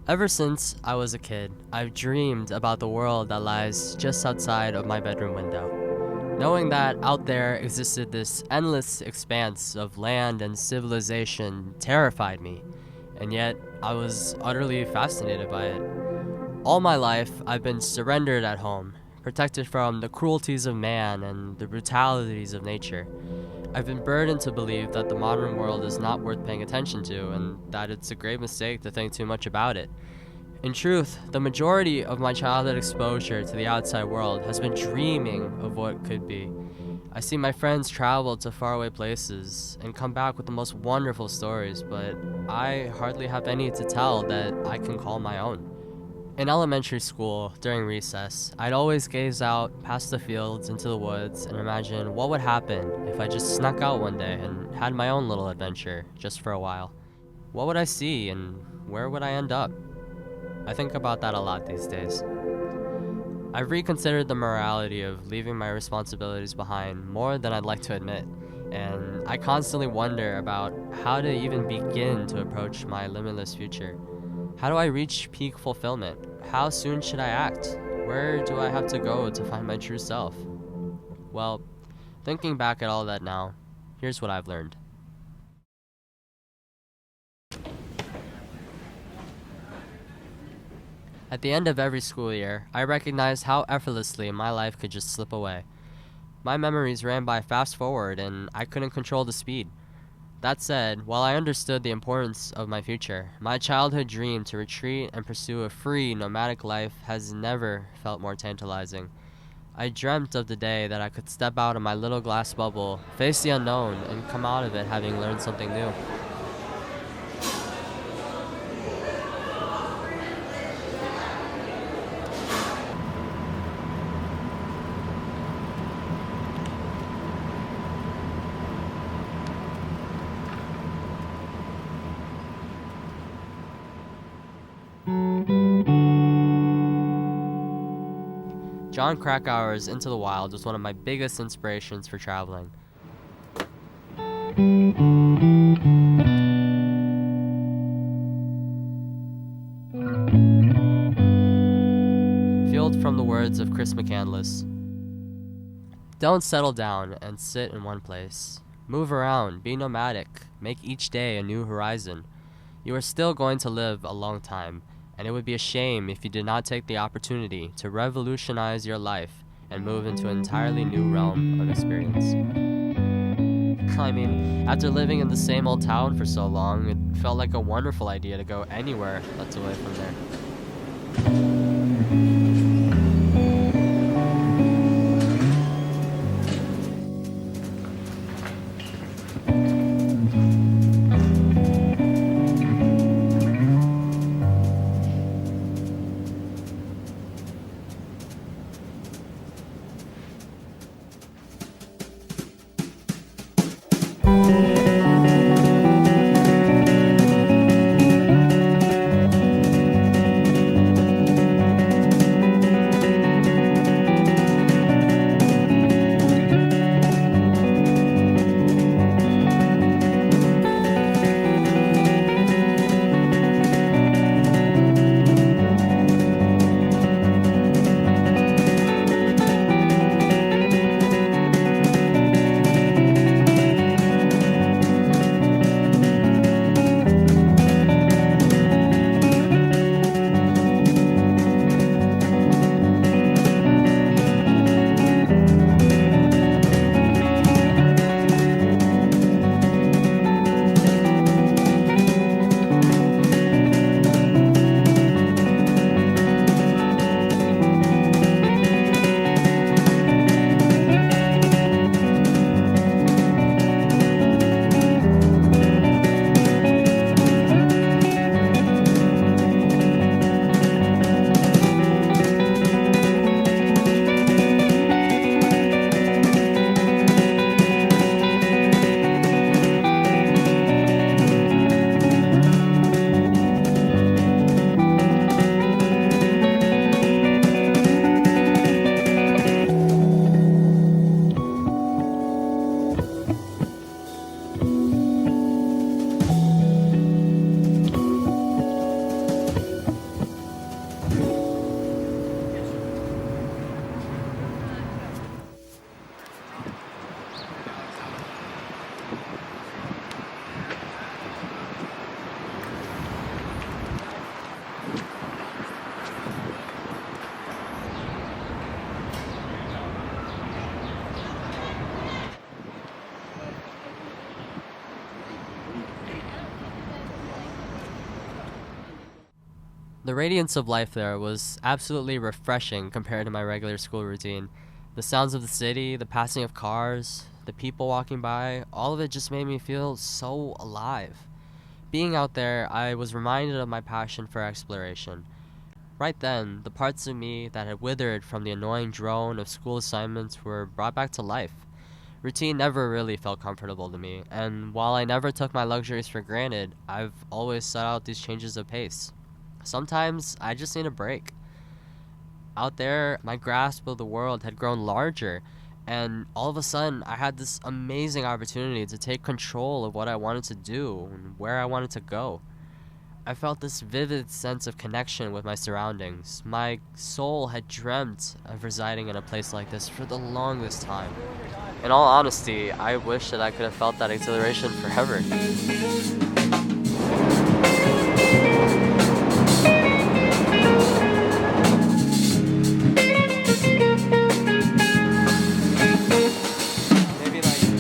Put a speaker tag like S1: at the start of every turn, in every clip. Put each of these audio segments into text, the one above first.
S1: Ever since I was a kid, I've dreamed about the world that lies just outside of my bedroom window. Knowing that out there existed this endless expanse of land and civilization terrified me, and yet I was utterly fascinated by it. All my life, I've been surrendered at home, protected from the cruelties of man and the brutalities of nature. I've been burdened to believe that the modern world is not worth paying attention to and that it's a great mistake to think too much about it. In truth, the majority of my childhood exposure to the outside world has been dreaming of what could be. I see my friends travel to faraway places and come back with the most wonderful stories, but I hardly have any to tell that I can call my own. In elementary school, during recess, I'd always gaze out past the fields into the woods and imagine what would happen if I just snuck out one day and had my own little adventure just for a while. What would I see and where would I end up? I think about that a lot these days. I've reconsidered the morality of leaving my responsibilities behind more than I'd like to admit, and I constantly wonder about how to even begin to approach my limitless future. How do I reach peak fulfillment? How soon should I act? Where do I have to go to find my true self? Well, thinking back at all that now, here's what I've learned. At the end of every school year, I recognized how effortlessly my life could just slip away. My memories ran by fast forward and I couldn't control the speed. That said, while I understood the importance of my future, my childhood dream to retreat and pursue a free, nomadic life has never felt more tantalizing. I dreamt of the day that I could step out of my little glass bubble, face the unknown, and come out of it having learned something new. Jon Krakauer's Into the Wild was one of my biggest inspirations for traveling. Fueled from the words of Chris McCandless. Don't settle down and sit in one place. Move around, be nomadic, make each day a new horizon. You are still going to live a long time, and it would be a shame if you did not take the opportunity to revolutionize your life and move into an entirely new realm of experience. I mean, after living in the same old town for so long, it felt like a wonderful idea to go anywhere that's away from there. The radiance of life there was absolutely refreshing compared to my regular school routine. The sounds of the city, the passing of cars, the people walking by, all of it just made me feel so alive. Being out there, I was reminded of my passion for exploration. Right then, the parts of me that had withered from the annoying drone of school assignments were brought back to life. Routine never really felt comfortable to me, and while I never took my luxuries for granted, I've always sought out these changes of pace. Sometimes I just need a break. Out there, my grasp of the world had grown larger, and all of a sudden, I had this amazing opportunity to take control of what I wanted to do and where I wanted to go. I felt this vivid sense of connection with my surroundings. My soul had dreamt of residing in a place like this for the longest time. In all honesty, I wish that I could have felt that exhilaration forever. Maybe like that.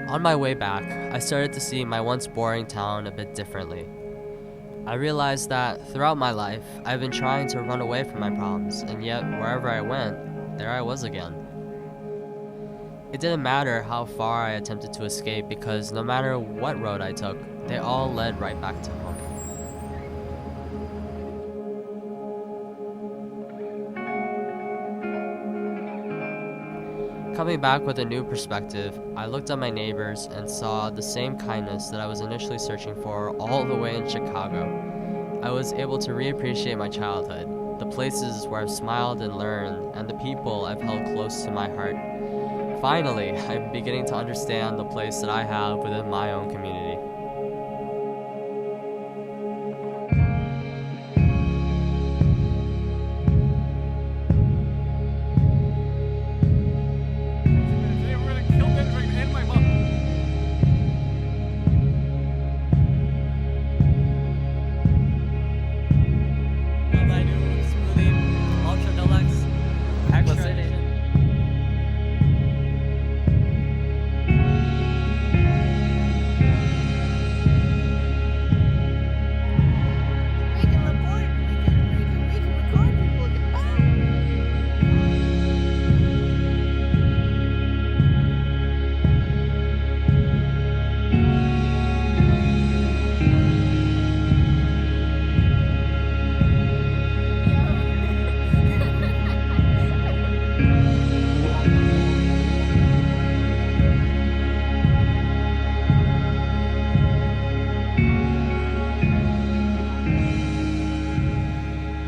S1: On my way back, I started to see my once boring town a bit differently. I realized that throughout my life, I've been trying to run away from my problems, and yet wherever I went, there I was again. It didn't matter how far I attempted to escape because no matter what road I took, they all led right back to home. Coming back with a new perspective, I looked at my neighbors and saw the same kindness that I was initially searching for all the way in Chicago. I was able to reappreciate my childhood, the places where I've smiled and learned, and the people I've held close to my heart. Finally, I'm beginning to understand the place that I have within my own community.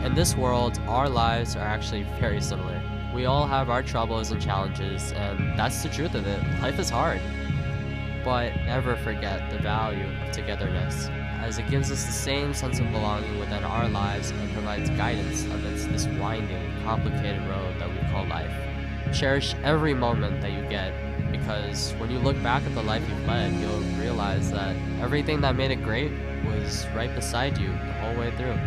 S1: In this world, our lives are actually very similar. We all have our troubles and challenges, and that's the truth of it. Life is hard. But never forget the value of togetherness, as it gives us the same sense of belonging within our lives and provides guidance amidst this winding, complicated road that we call life. Cherish every moment that you get, because when you look back at the life you've led, you'll realize that everything that made it great was right beside you the whole way through.